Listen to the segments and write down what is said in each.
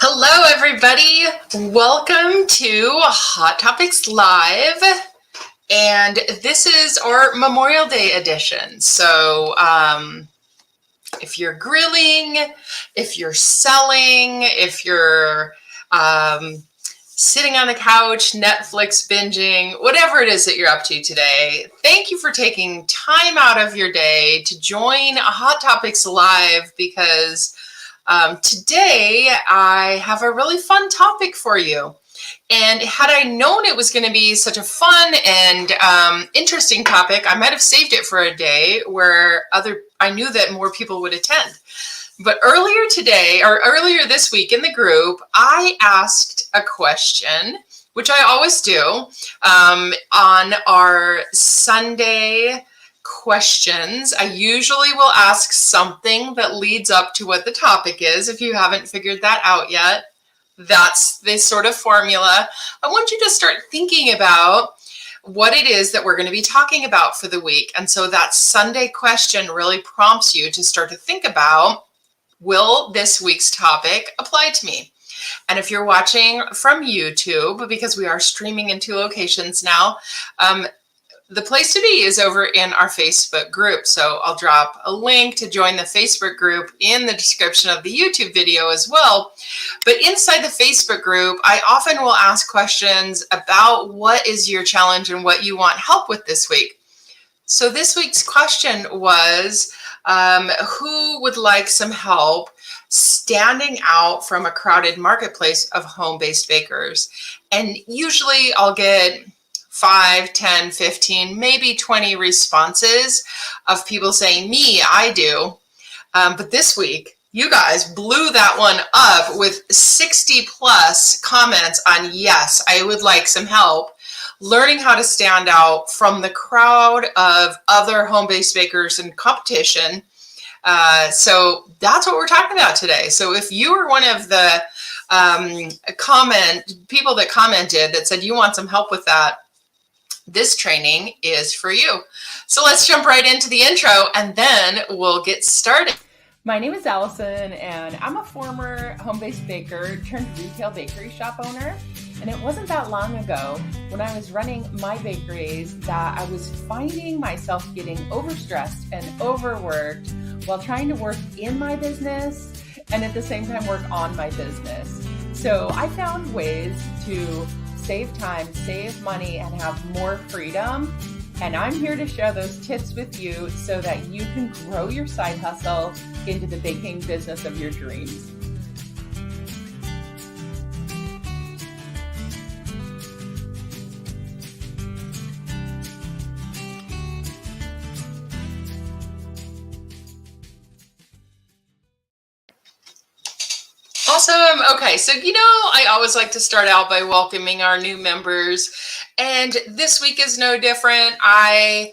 Hello, everybody. Welcome to Hot Topics Live. And this is our Memorial Day edition. So if you're grilling, if you're selling, if you're sitting on the couch, Netflix binging, whatever it is that you're up to today, thank you for taking time out of your day to join Hot Topics Live, because today I have a really fun topic for you. And had I known it was going to be such a fun and interesting topic, I might have saved it for a day where I knew that more people would attend. But earlier this week in the group, I asked a question, which I always do, on our Sunday questions. I usually will ask something that leads up to what the topic is. If you haven't figured that out yet, that's the sort of formula. I want you to start thinking about what it is that we're going to be talking about for the week. And so that Sunday question really prompts you to start to think about, will this week's topic apply to me? And if you're watching from YouTube, because we are streaming in 2 locations now, the place to be is over in our Facebook group. So I'll drop a link to join the Facebook group in the description of the YouTube video as well. But inside the Facebook group, I often will ask questions about what is your challenge and what you want help with this week. So this week's question was, who would like some help standing out from a crowded marketplace of home-based bakers? And usually I'll get 5, 10, 15, maybe 20 responses of people saying, me, I do. But this week, you guys blew that one up with 60 plus comments on, yes, I would like some help learning how to stand out from the crowd of other home-based bakers in competition. So that's what we're talking about today. So if you were one of the people that commented that said you want some help with that, this training is for you. So let's jump right into the intro and then we'll get started. My name is Allison and I'm a former home-based baker turned retail bakery shop owner. And it wasn't that long ago when I was running my bakeries that I was finding myself getting overstressed and overworked while trying to work in my business and at the same time work on my business. So I found ways to save time, save money, and have more freedom. And I'm here to share those tips with you so that you can grow your side hustle into the baking business of your dreams. Awesome. Okay, so I always like to start out by welcoming our new members, and this week is no different. I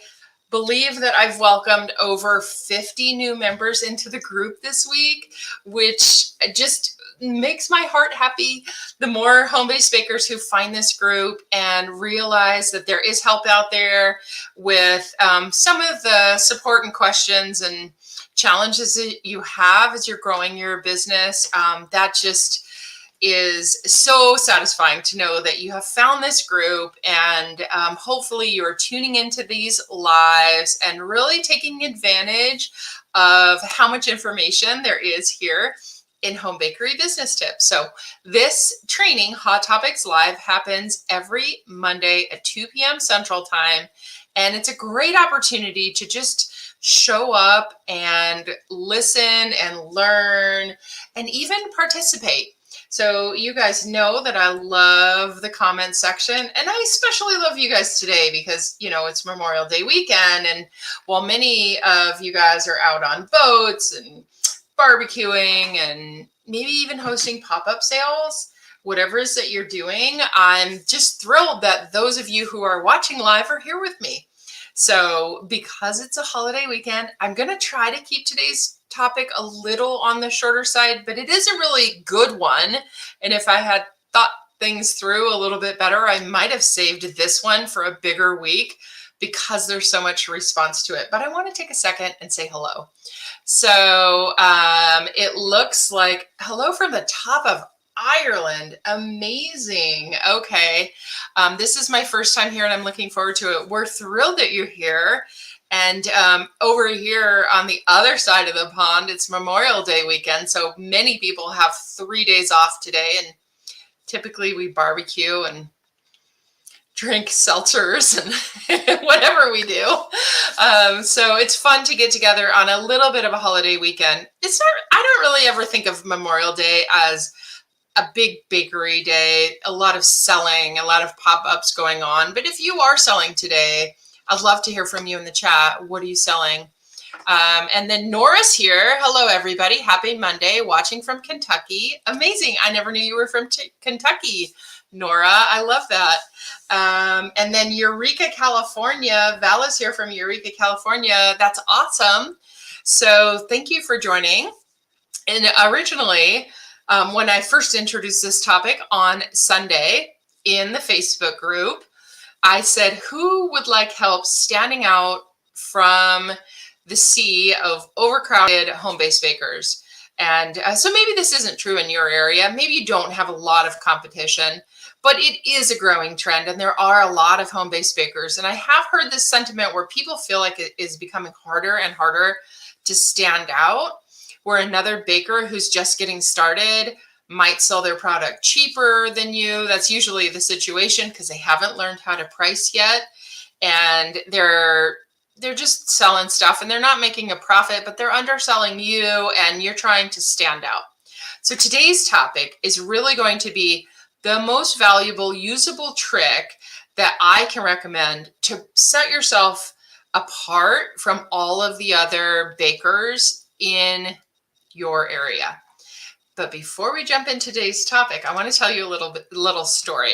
believe that I've welcomed over 50 new members into the group this week, which just makes my heart happy. The more home-based bakers who find this group and realize that there is help out there with some of the support and questions and challenges that you have as you're growing your business, that just is so satisfying to know that you have found this group, and hopefully you're tuning into these lives and really taking advantage of how much information there is here in Home Bakery Business Tips. So this training, Hot Topics Live, happens every Monday at 2 p.m. Central Time, and it's a great opportunity to just show up and listen and learn and even participate. So you guys know that I love the comment section, and I especially love you guys today because, it's Memorial Day weekend, and while many of you guys are out on boats and barbecuing and maybe even hosting pop-up sales, whatever it is that you're doing, I'm just thrilled that those of you who are watching live are here with me. So because it's a holiday weekend, I'm going to try to keep today's topic a little on the shorter side, but it is a really good one. And if I had thought things through a little bit better, I might have saved this one for a bigger week because there's so much response to it. But I want to take a second and say hello. So it looks like hello from the top of Ireland. Amazing. Okay. This is my first time here and I'm looking forward to it. We're thrilled that you're here. And over here on the other side of the pond, it's Memorial Day weekend. So many people have 3 days off today. And typically we barbecue and drink seltzers and whatever we do. So it's fun to get together on a little bit of a holiday weekend. I don't really ever think of Memorial Day as a big bakery day, a lot of selling, a lot of pop-ups going on. But if you are selling today, I'd love to hear from you in the chat. What are you selling? And then Nora's here. Hello, everybody. Happy Monday. Watching from Kentucky. Amazing. I never knew you were from Kentucky, Nora. I love that. And then Eureka, California. Val is here from Eureka, California. That's awesome. So thank you for joining. And originally, when I first introduced this topic on Sunday in the Facebook group, I said, who would like help standing out from the sea of overcrowded home-based bakers? And so maybe this isn't true in your area. Maybe you don't have a lot of competition, but it is a growing trend. And there are a lot of home-based bakers. And I have heard this sentiment where people feel like it is becoming harder and harder to stand out, where another baker who's just getting started might sell their product cheaper than you. That's usually the situation because they haven't learned how to price yet. And they're just selling stuff and they're not making a profit, but they're underselling you and you're trying to stand out. So today's topic is really going to be the most valuable, usable trick that I can recommend to set yourself apart from all of the other bakers in your area. But before we jump into today's topic, I want to tell you a little story.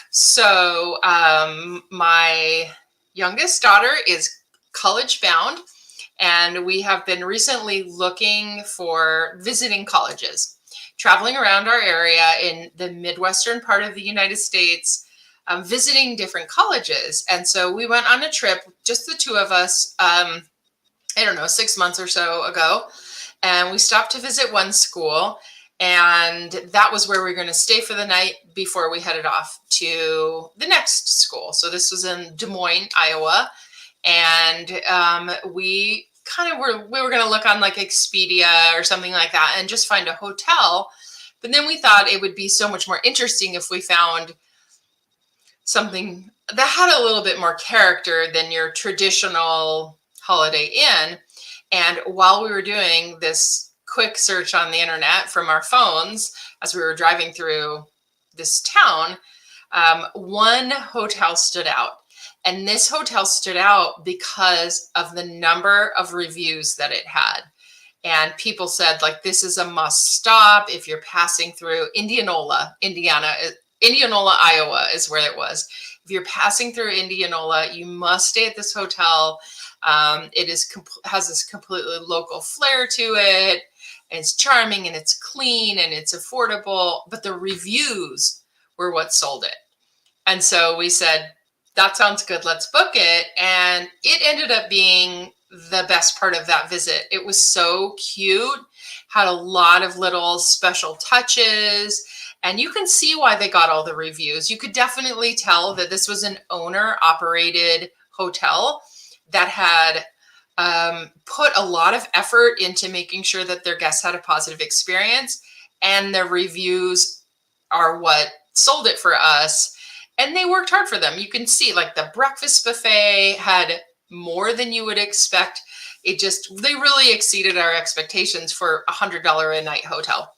So my youngest daughter is college bound, and we have been recently looking for visiting colleges, traveling around our area in the Midwestern part of the United States, visiting different colleges. And so we went on a trip, just the two of us, I don't know, 6 months or so ago. And we stopped to visit one school, and that was where we were going to stay for the night before we headed off to the next school. So this was in Des Moines, Iowa. And we were going to look on like Expedia or something like that and just find a hotel. But then we thought it would be so much more interesting if we found something that had a little bit more character than your traditional Holiday Inn. And while we were doing this quick search on the internet from our phones, as we were driving through this town, one hotel stood out. And this hotel stood out because of the number of reviews that it had. And people said, like, this is a must stop if you're passing through Indianola, Iowa is where it was. If you're passing through Indianola, you must stay at this hotel. It has this completely local flair to it. And it's charming and it's clean and it's affordable, but the reviews were what sold it. And so we said, that sounds good, let's book it. And it ended up being the best part of that visit. It was so cute, had a lot of little special touches, and you can see why they got all the reviews. You could definitely tell that this was an owner-operated hotel that had put a lot of effort into making sure that their guests had a positive experience, and the reviews are what sold it for us. And they worked hard for them. You can see like the breakfast buffet had more than you would expect. They really exceeded our expectations for $100 a night hotel.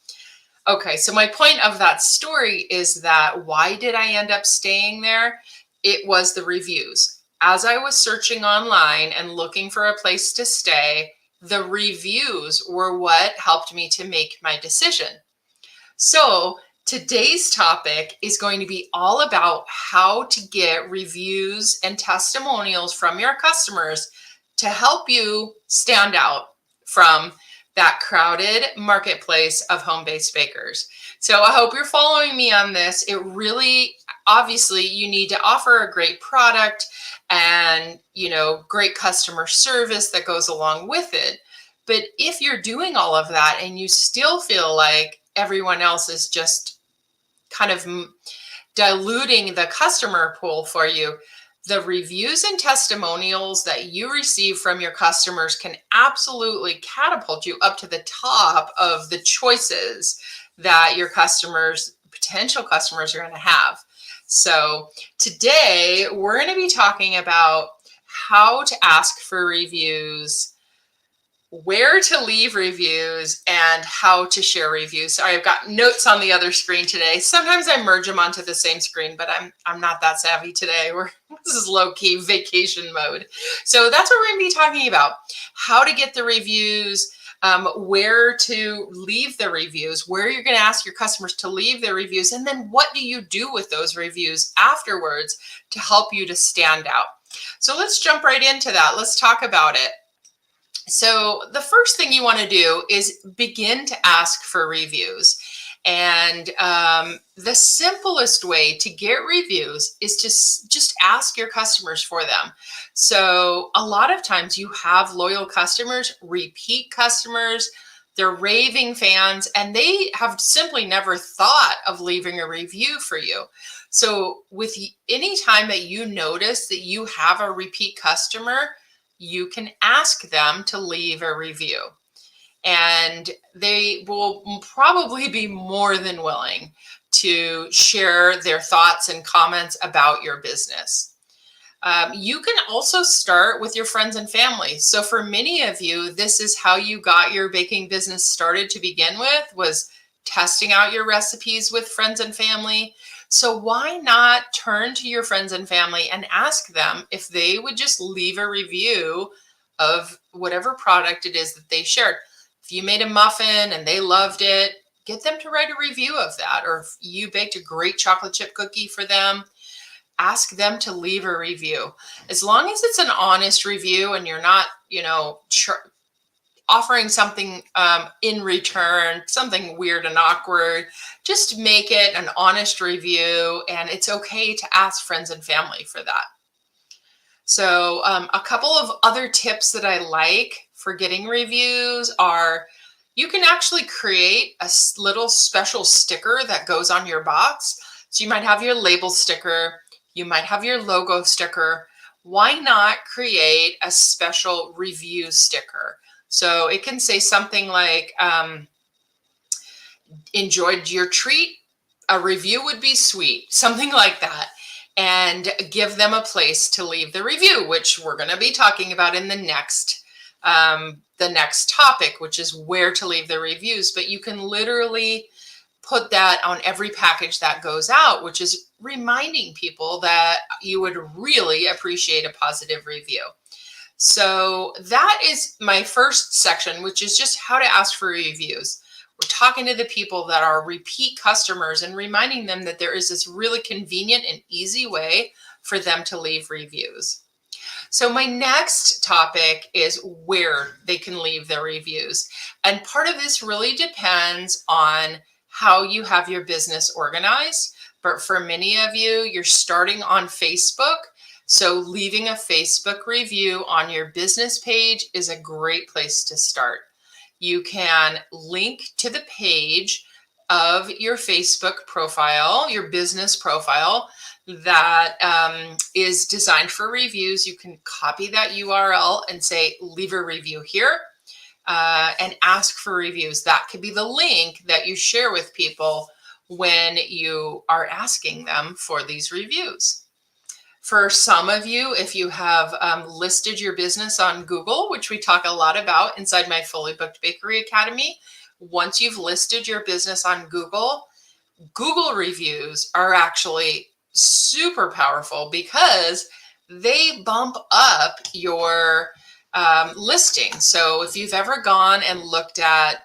Okay, so my point of that story is that why did I end up staying there? It was the reviews. As I was searching online and looking for a place to stay, the reviews were what helped me to make my decision. So today's topic is going to be all about how to get reviews and testimonials from your customers to help you stand out from that crowded marketplace of home-based bakers. So I hope you're following me on this. It really, obviously, you need to offer a great product and, great customer service that goes along with it. But if you're doing all of that and you still feel like everyone else is just kind of diluting the customer pool for you, the reviews and testimonials that you receive from your customers can absolutely catapult you up to the top of the choices that your customers, potential customers, are going to have. So today we're going to be talking about how to ask for reviews, where to leave reviews, and how to share reviews. Sorry, I've got notes on the other screen today. Sometimes I merge them onto the same screen, but I'm not that savvy today. This is low-key vacation mode. So that's what we're going to be talking about. How to get the reviews, where to leave the reviews, where you're going to ask your customers to leave their reviews, and then what do you do with those reviews afterwards to help you to stand out. So let's jump right into that. Let's talk about it. So the first thing you want to do is begin to ask for reviews. And the simplest way to get reviews is to just ask your customers for them. So a lot of times you have loyal customers, repeat customers, they're raving fans, and they have simply never thought of leaving a review for you. So with any time that you notice that you have a repeat customer, you can ask them to leave a review, and they will probably be more than willing to share their thoughts and comments about your business. You can also start with your friends and family. So for many of you, this is how you got your baking business started to begin with, was testing out your recipes with friends and family. So why not turn to your friends and family and ask them if they would just leave a review of whatever product it is that they shared. If you made a muffin and they loved it, get them to write a review of that. Or if you baked a great chocolate chip cookie for them, ask them to leave a review. As long as it's an honest review and you're not, offering something in return, something weird and awkward, just make it an honest review, and it's okay to ask friends and family for that. So a couple of other tips that I like for getting reviews are you can actually create a little special sticker that goes on your box. So you might have your label sticker, you might have your logo sticker. Why not create a special review sticker? So it can say something like, enjoyed your treat, a review would be sweet, something like that. And give them a place to leave the review, which we're going to be talking about in the next topic, which is where to leave the reviews. But you can literally put that on every package that goes out, which is reminding people that you would really appreciate a positive review. So that is my first section, which is just how to ask for reviews. We're talking to the people that are repeat customers and reminding them that there is this really convenient and easy way for them to leave reviews. So my next topic is where they can leave their reviews. And part of this really depends on how you have your business organized. But for many of you, you're starting on Facebook. So leaving a Facebook review on your business page is a great place to start. You can link to the page of your Facebook profile, your business profile that is designed for reviews. You can copy that URL and say, leave a review here and ask for reviews. That could be the link that you share with people when you are asking them for these reviews. For some of you, if you have listed your business on Google, which we talk a lot about inside my Fully Booked Bakery Academy, once you've listed your business on Google, Google reviews are actually super powerful because they bump up your listing. So if you've ever gone and looked at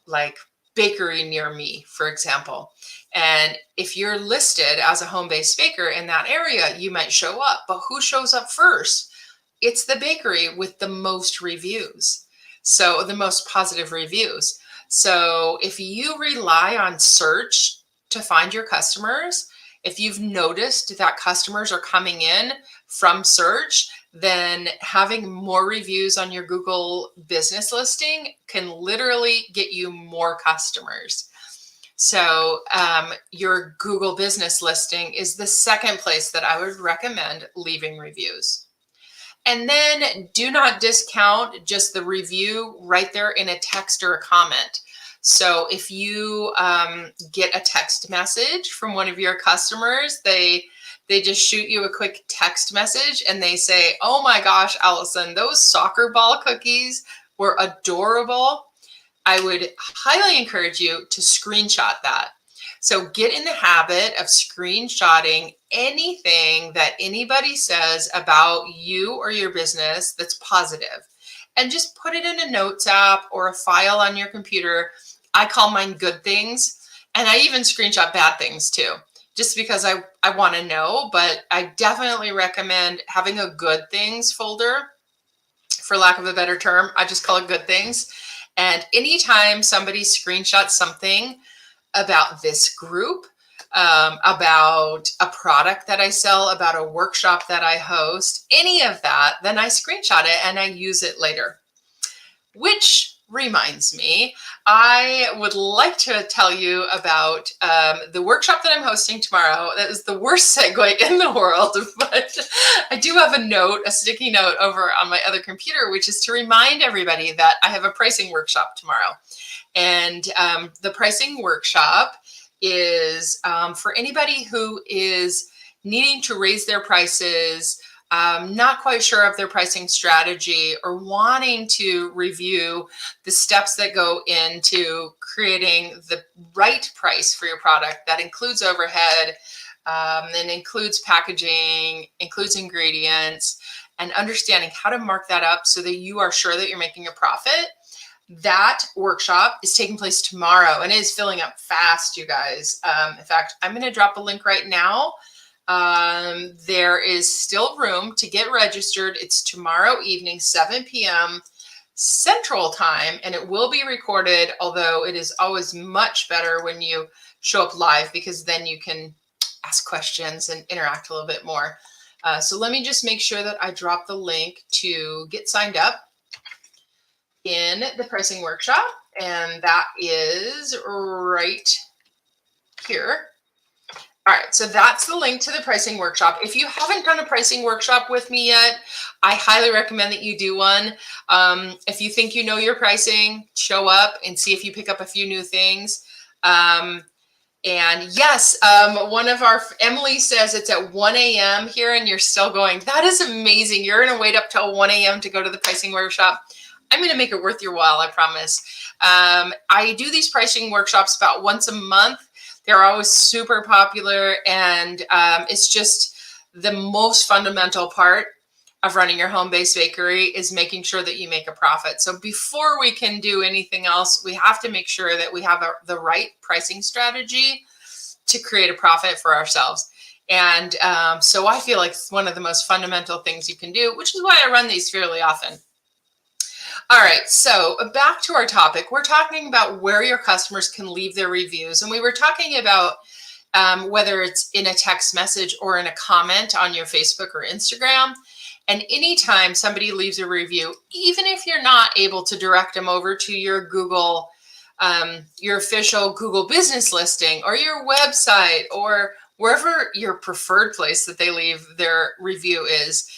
like bakery near me, for example, and if you're listed as a home-based baker in that area, you might show up. But who shows up first? It's the bakery with the most reviews. So the most positive reviews. So if you rely on search to find your customers, if you've noticed that customers are coming in from search, then having more reviews on your Google business listing can literally get you more customers. So your Google business listing is the second place that I would recommend leaving reviews. And then do not discount just the review right there in a text or a comment. So if you get a text message from one of your customers, they just shoot you a quick text message and they say, "Oh my gosh, Allison, those soccer ball cookies were adorable." I would highly encourage you to screenshot that. So get in the habit of screenshotting anything that anybody says about you or your business that's positive, and just put it in a notes app or a file on your computer. I call mine good things, and I even screenshot bad things too, just because I want to know. But I definitely recommend having a good things folder, for lack of a better term. I just call it good things. And anytime somebody screenshots something about this group, about a product that I sell, about a workshop that I host, any of that, then I screenshot it and I use it later. Which reminds me, I would like to tell you about the workshop that I'm hosting tomorrow. That is the worst segue in the world, but I do have a note, a sticky note over on my other computer, which is to remind everybody that I have a pricing workshop tomorrow. And the pricing workshop is for anybody who is needing to raise their prices, not quite sure of their pricing strategy, or wanting to review the steps that go into creating the right price for your product. That includes overhead, and includes packaging, includes ingredients, and understanding how to mark that up so that you are sure that you're making a profit. That workshop is taking place tomorrow, and it is filling up fast, you guys. In fact, I'm going to drop a link right now. There is still room to get registered. It's tomorrow evening, 7 p.m. Central Time, and it will be recorded, although it is always much better when you show up live, because then you can ask questions and interact a little bit more. So let me just make sure that I drop the link to get signed up in the pricing workshop, and that is right here. All right, so that's the link to the pricing workshop. If you haven't done a pricing workshop with me yet, I highly recommend that you do one. If you think you know your pricing, show up and see if you pick up a few new things. And yes, one of our, Emily says it's at 1 a.m. here and you're still going. That is amazing. You're going to wait up till 1 a.m. to go to the pricing workshop. I'm going to make it worth your while, I promise. I do these pricing workshops about once a month. They're always super popular, and it's just the most fundamental part of running your home-based bakery is making sure that you make a profit. So before we can do anything else, we have to make sure that we have the right pricing strategy to create a profit for ourselves. And so I feel like it's one of the most fundamental things you can do, which is why I run these fairly often. All right, so back to our topic. We're talking about where your customers can leave their reviews. And we were talking about whether it's in a text message or in a comment on your Facebook or Instagram. And anytime somebody leaves a review, even if you're not able to direct them over to your Google, your official Google business listing or your website or wherever your preferred place that they leave their review is,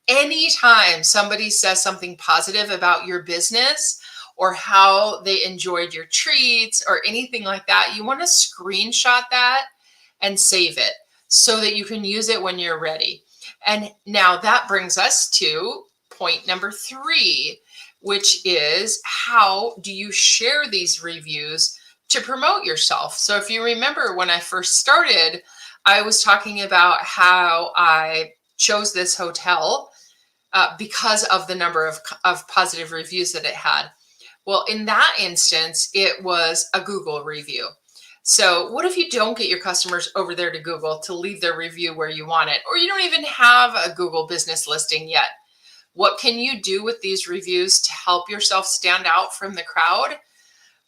anytime somebody says something positive about your business or how they enjoyed your treats or anything like that, you want to screenshot that and save it so that you can use it when you're ready. And now that brings us to point number 3, which is how do you share these reviews to promote yourself? So if you remember when I first started, I was talking about how I chose this hotel because of the number of positive reviews that it had. Well, in that instance, it was a Google review. So what if you don't get your customers over there to Google to leave their review where you want it, or you don't even have a Google business listing yet? What can you do with these reviews to help yourself stand out from the crowd?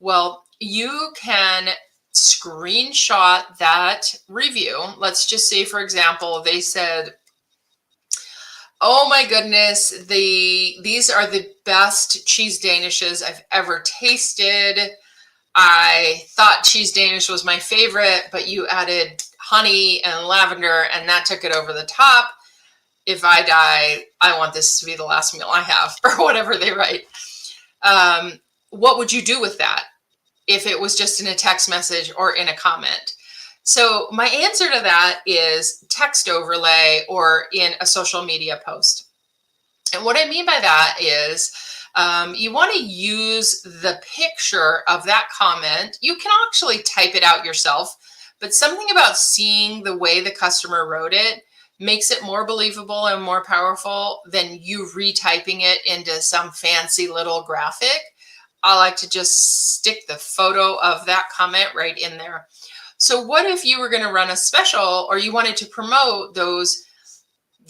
Well, you can screenshot that review. Let's just say, for example, they said, "Oh my goodness, these are the best cheese danishes I've ever tasted. I thought cheese Danish was my favorite, but you added honey and lavender, and that took it over the top. If I die, I want this to be the last meal I have, or whatever they write. What would you do with that if it was just in a text message or in a comment? So my answer to that is text overlay or in a social media post. And what I mean by that is you want to use the picture of that comment. You can actually type it out yourself, but something about seeing the way the customer wrote it makes it more believable and more powerful than you retyping it into some fancy little graphic. I like to just stick the photo of that comment right in there. So what if you were going to run a special, or you wanted to promote those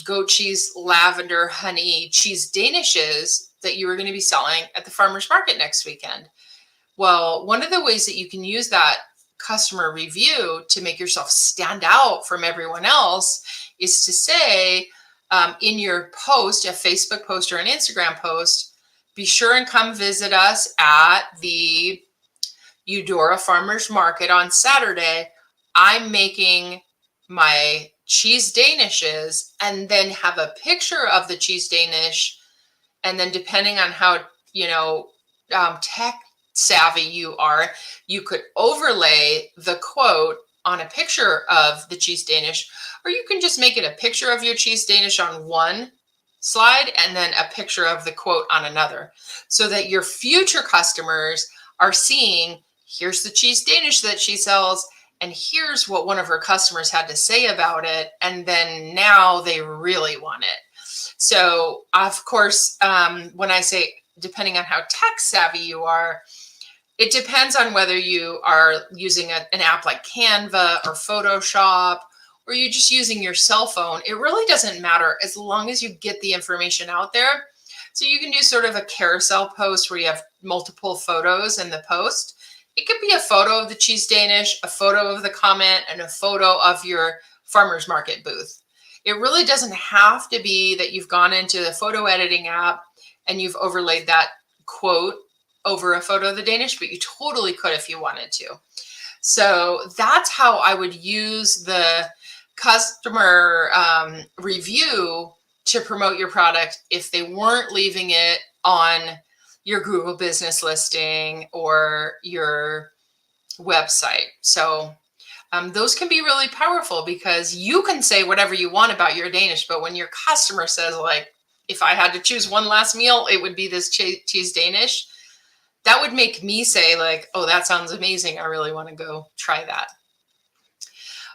goat cheese, lavender, honey, cheese Danishes that you were going to be selling at the farmer's market next weekend? Well, one of the ways that you can use that customer review to make yourself stand out from everyone else is to say in your post, a Facebook post or an Instagram post, be sure and come visit us at the Eudora Farmers Market on Saturday. I'm making my cheese Danishes, and then have a picture of the cheese Danish. And then depending on how, tech savvy you are, you could overlay the quote on a picture of the cheese Danish, or you can just make it a picture of your cheese Danish on one slide and then a picture of the quote on another, so that your future customers are seeing, here's the cheese Danish that she sells, and here's what one of her customers had to say about it. And then now they really want it. So of course, when I say depending on how tech savvy you are, it depends on whether you are using an app like Canva or Photoshop, or you're just using your cell phone. It really doesn't matter as long as you get the information out there. So you can do sort of a carousel post where you have multiple photos in the post. It could be a photo of the cheese Danish, a photo of the comment, and a photo of your farmer's market booth. It really doesn't have to be that you've gone into the photo editing app and you've overlaid that quote over a photo of the Danish, but you totally could if you wanted to. So that's how I would use the customer review to promote your product if they weren't leaving it on your Google business listing or your website. So those can be really powerful, because you can say whatever you want about your Danish, but when your customer says, like, if I had to choose one last meal, it would be this cheese Danish, that would make me say, like, oh, that sounds amazing. I really want to go try that.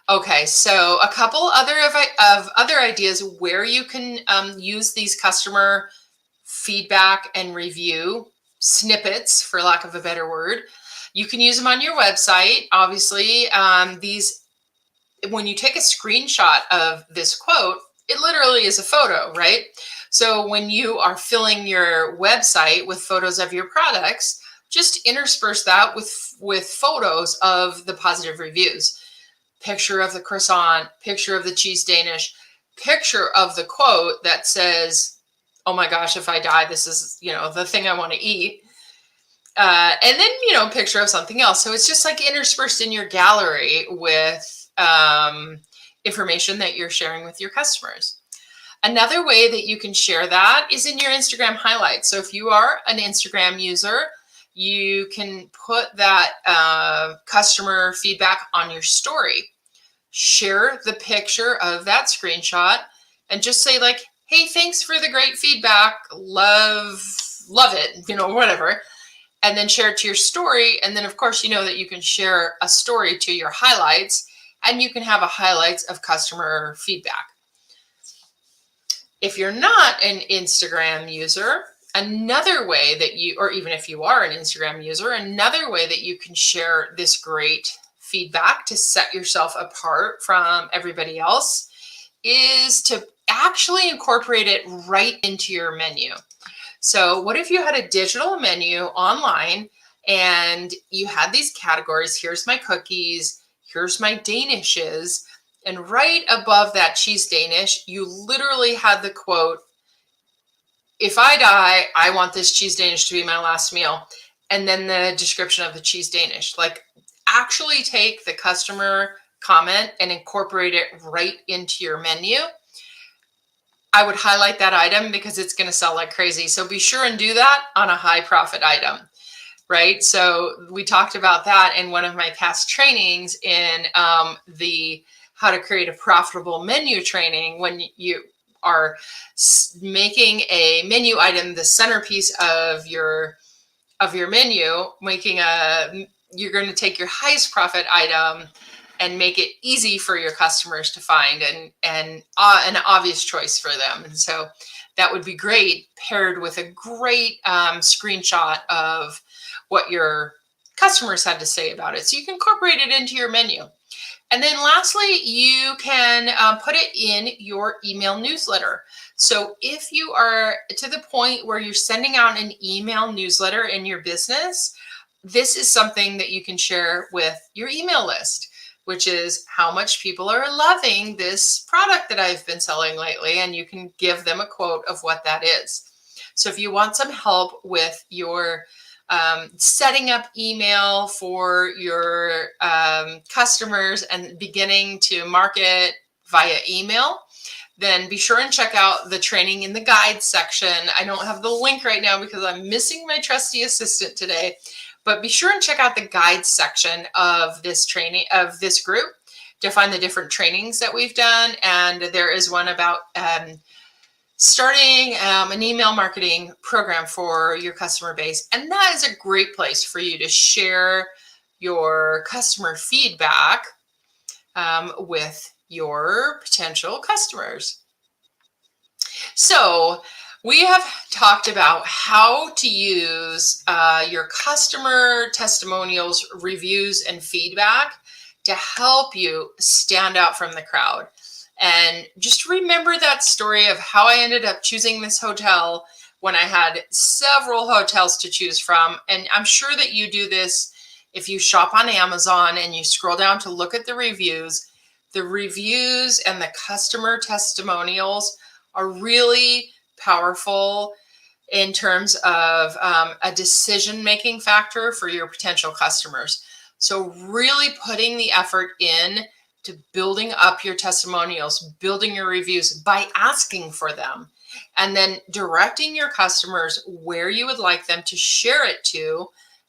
Okay, so a couple other ideas where you can use these customer feedback and review snippets, for lack of a better word. You can use them on your website. Obviously, when you take a screenshot of this quote, it literally is a photo, right? So when you are filling your website with photos of your products, just intersperse that with photos of the positive reviews. Picture of the croissant, picture of the cheese Danish, picture of the quote that says, oh my gosh, if I die, this is, the thing I want to eat. And then, picture of something else. So it's just like interspersed in your gallery with information that you're sharing with your customers. Another way that you can share that is in your Instagram highlights. So if you are an Instagram user, you can put that customer feedback on your story. Share the picture of that screenshot and just say, like, hey, thanks for the great feedback. Love it, whatever. And then share it to your story. And then, of course, that you can share a story to your highlights, and you can have a highlights of customer feedback. If you're not an Instagram user, another way that or even if you are an Instagram user, another way that you can share this great feedback to set yourself apart from everybody else is to actually incorporate it right into your menu. So what if you had a digital menu online and you had these categories? Here's my cookies, here's my Danishes, and right above that cheese Danish, you literally had the quote, if I die, I want this cheese Danish to be my last meal. and then the description of the cheese Danish. Like, actually take the customer comment and incorporate it right into your menu. I would highlight that item because it's going to sell like crazy. So be sure and do that on a high profit item, right? So we talked about that in one of my past trainings in the how to create a profitable menu training. When you are making a menu item the centerpiece of your menu, you're going to take your highest profit item and make it easy for your customers to find and an obvious choice for them. And so that would be great, paired with a great screenshot of what your customers had to say about it. So you can incorporate it into your menu. And then lastly, you can put it in your email newsletter. So if you are to the point where you're sending out an email newsletter in your business, this is something that you can share with your email list, which is how much people are loving this product that I've been selling lately. And you can give them a quote of what that is. So if you want some help with your setting up email for your customers and beginning to market via email, then be sure and check out the training in the guide section. I don't have the link right now because I'm missing my trusty assistant today, but be sure and check out the guide section of this training, of this group, to find the different trainings that we've done. And there is one about starting an email marketing program for your customer base. And that is a great place for you to share your customer feedback with your potential customers. So we have talked about how to use your customer testimonials, reviews, and feedback to help you stand out from the crowd. And just remember that story of how I ended up choosing this hotel when I had several hotels to choose from. And I'm sure that you do this if you shop on Amazon and you scroll down to look at the reviews. The reviews and the customer testimonials are really powerful in terms of a decision-making factor for your potential customers. So really putting the effort in to building up your testimonials, building your reviews by asking for them, and then directing your customers where you would like them to share it to.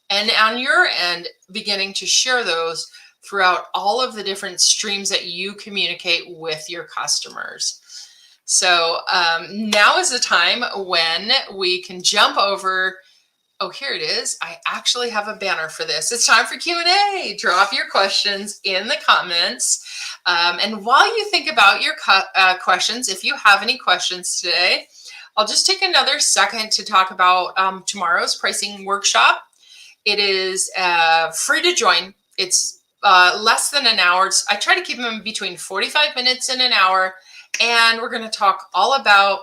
And on your end, beginning to share those throughout all of the different streams that you communicate with your customers. So now is the time when we can jump over. Oh, here it is. I actually have a banner for this. It's time for Q&A. Drop your questions in the comments. And while you think about your questions, if you have any questions today, I'll just take another second to talk about tomorrow's pricing workshop. It is free to join. It's less than an hour. I try to keep them between 45 minutes and an hour. And we're going to talk all about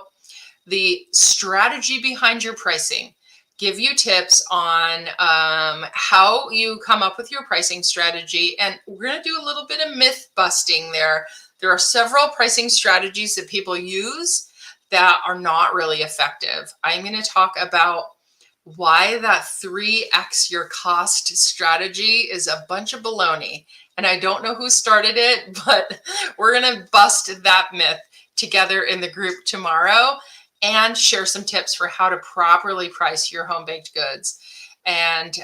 the strategy behind your pricing, give you tips on how you come up with your pricing strategy. And we're going to do a little bit of myth busting there. There are several pricing strategies that people use that are not really effective. I'm going to talk about why that 3x your cost strategy is a bunch of baloney. And I don't know who started it, but we're going to bust that myth together in the group tomorrow and share some tips for how to properly price your home baked goods. And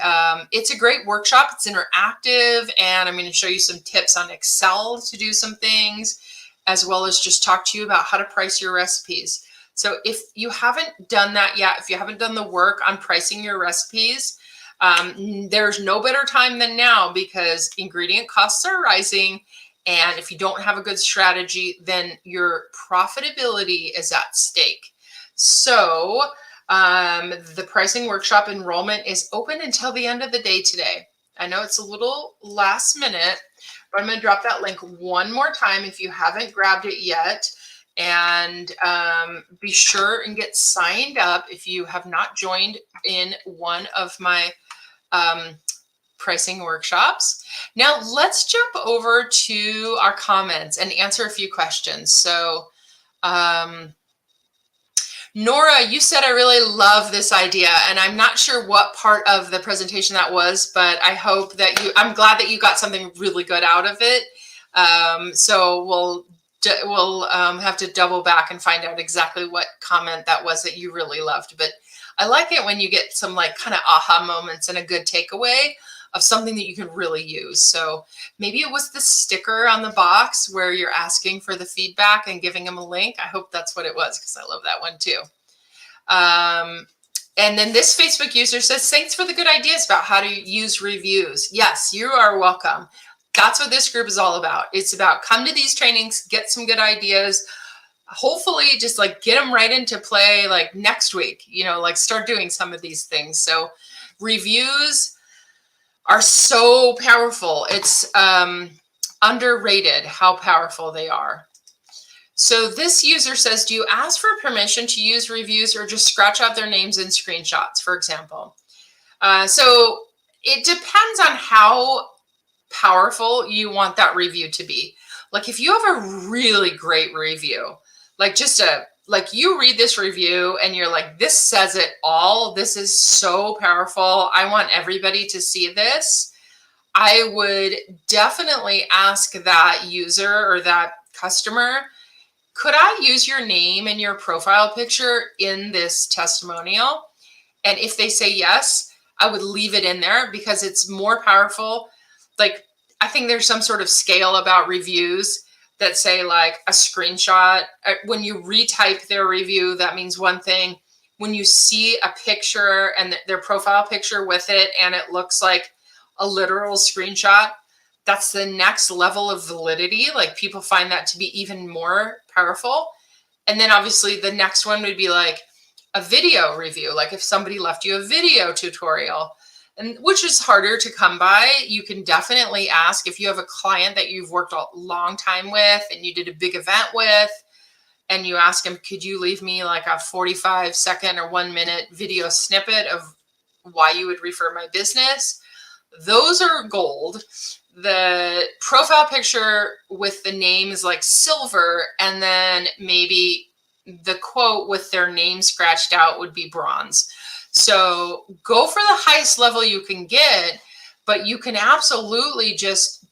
it's a great workshop. It's interactive, and I'm going to show you some tips on Excel to do some things, as well as just talk to you about how to price your recipes. So if you haven't done that yet, if you haven't done the work on pricing your recipes, there's no better time than now, because ingredient costs are rising. And if you don't have a good strategy, then your profitability is at stake. So the pricing workshop enrollment is open until the end of the day today. I know it's a little last minute, but I'm going to drop that link one more time if you haven't grabbed it yet. And be sure and get signed up if you have not joined in one of my pricing workshops. Now let's jump over to our comments and answer a few questions. So Nora, you said I really love this idea, and I'm not sure what part of the presentation that was, but I hope that I'm glad that you got something really good out of it. So we'll have to double back and find out exactly what comment that was that you really loved. But I like it when you get some like kind of aha moments and a good takeaway of something that you can really use. So maybe it was the sticker on the box where you're asking for the feedback and giving them a link. I hope that's what it was, because I love that one too. And then this Facebook user says, thanks for the good ideas about how to use reviews. Yes, you are welcome. That's what this group is all about. It's about come to these trainings, get some good ideas, hopefully just like get them right into play like next week, like start doing some of these things. So reviews are so powerful. It's underrated how powerful they are. So this user says, do you ask for permission to use reviews or just scratch out their names in screenshots, for example? So it depends on how powerful you want that review to be. Like if you have a really great review, like you read this review and you're like, this says it all. This is so powerful. I want everybody to see this. I would definitely ask that user or that customer, could I use your name and your profile picture in this testimonial? And if they say yes, I would leave it in there because it's more powerful. Like, I think there's some sort of scale about reviews that say like a screenshot. When you retype their review, that means one thing. When you see a picture and their profile picture with it, and it looks like a literal screenshot, that's the next level of validity. Like people find that to be even more powerful. And then obviously the next one would be like a video review. Like if somebody left you a video tutorial, and which is harder to come by, you can definitely ask if you have a client that you've worked a long time with and you did a big event with, and you ask them, could you leave me like a 45-second or 1-minute video snippet of why you would refer my business? Those are gold. The profile picture with the name is like silver, and then maybe the quote with their name scratched out would be bronze. So go for the highest level you can get, but you can absolutely just,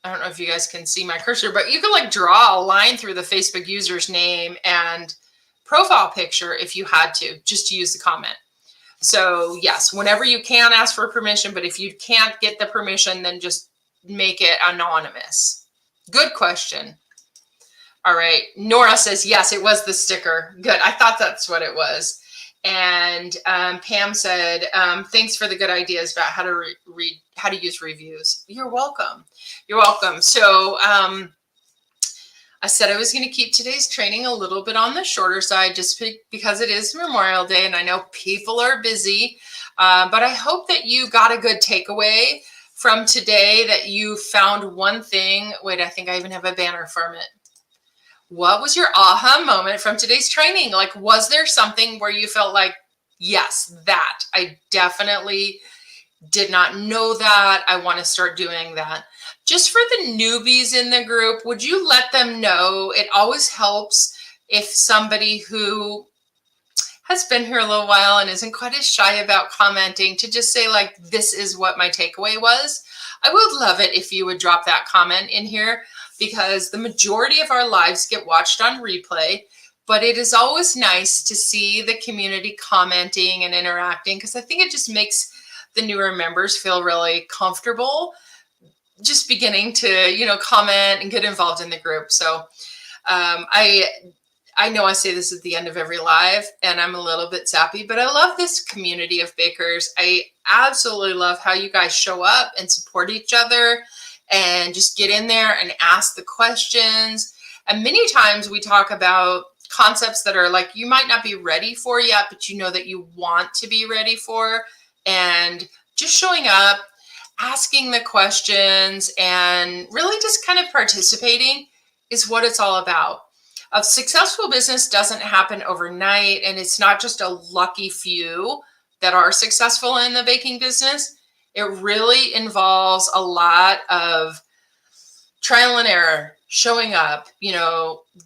I don't know if you guys can see my cursor, but you can like draw a line through the Facebook user's name and profile picture if you had to, just to use the comment. So yes, whenever you can ask for permission, but if you can't get the permission, then just make it anonymous. Good question. All right. Nora says, yes, it was the sticker. Good. I thought that's what it was. And Pam said, thanks for the good ideas about how to how to use reviews. You're welcome. You're welcome. So I said I was going to keep today's training a little bit on the shorter side just because it is Memorial Day and I know people are busy. But I hope that you got a good takeaway from today, that you found one thing. Wait, I think I even have a banner from it. What was your aha moment from today's training? Like, was there something where you felt like, yes, that I definitely did not know that. I want to start doing that. Just for the newbies in the group, would you let them know? It always helps if somebody who has been here a little while and isn't quite as shy about commenting to just say like, this is what my takeaway was. I would love it if you would drop that comment in here, because the majority of our lives get watched on replay, but it is always nice to see the community commenting and interacting, because I think it just makes the newer members feel really comfortable just beginning to, comment and get involved in the group. So I know I say this at the end of every live and I'm a little bit sappy, but I love this community of bakers. I absolutely love how you guys show up and support each other and just get in there and ask the questions. And many times we talk about concepts that are like, you might not be ready for yet, but you know that you want to be ready for. And just showing up, asking the questions, and really just kind of participating is what it's all about. A successful business doesn't happen overnight, and it's not just a lucky few that are successful in the baking business. It really involves a lot of trial and error, showing up,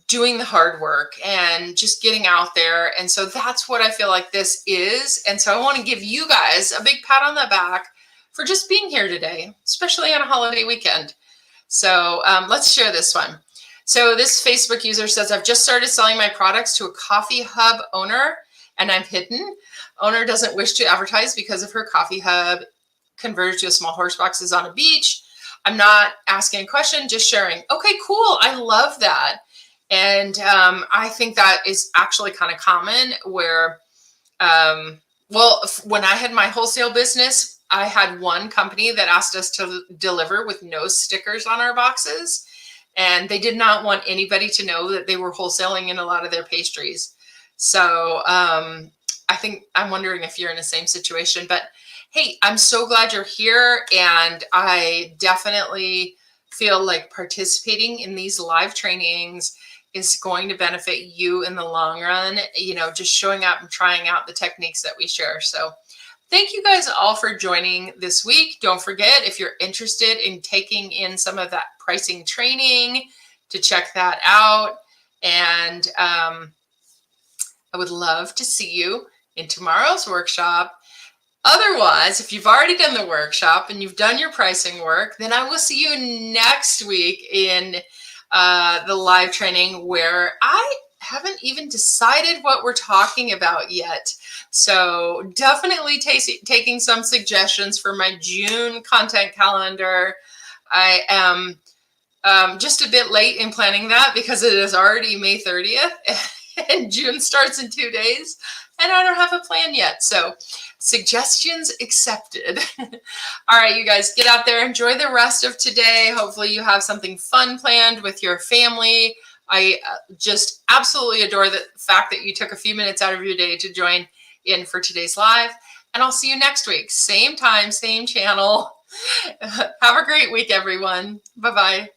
doing the hard work and just getting out there. And so that's what I feel like this is. And so I want to give you guys a big pat on the back for just being here today, especially on a holiday weekend. So let's share this one. So this Facebook user says, I've just started selling my products to a coffee hub owner and I'm hidden. Owner doesn't wish to advertise because of her coffee hub converted to a small horse boxes on a beach. I'm not asking a question, just sharing. Okay, cool. I love that. And I think that is actually kind of common where, when I had my wholesale business, I had one company that asked us to deliver with no stickers on our boxes. And they did not want anybody to know that they were wholesaling in a lot of their pastries. So I think I'm wondering if you're in the same situation. But hey, I'm so glad you're here. And I definitely feel like participating in these live trainings is going to benefit you in the long run, just showing up and trying out the techniques that we share. So thank you guys all for joining this week. Don't forget, if you're interested in taking in some of that pricing training, to check that out. And I would love to see you in tomorrow's workshop. Otherwise, if you've already done the workshop and you've done your pricing work, then I will see you next week in the live training where I haven't even decided what we're talking about yet. So definitely taking some suggestions for my June content calendar. I am just a bit late in planning that because it is already May 30th and June starts in 2 days and I don't have a plan yet. So suggestions accepted. All right, you guys, get out there, enjoy the rest of today. Hopefully you have something fun planned with your family. I just absolutely adore the fact that you took a few minutes out of your day to join in for today's live. And I'll see you next week. Same time, same channel. Have a great week, everyone. Bye-bye.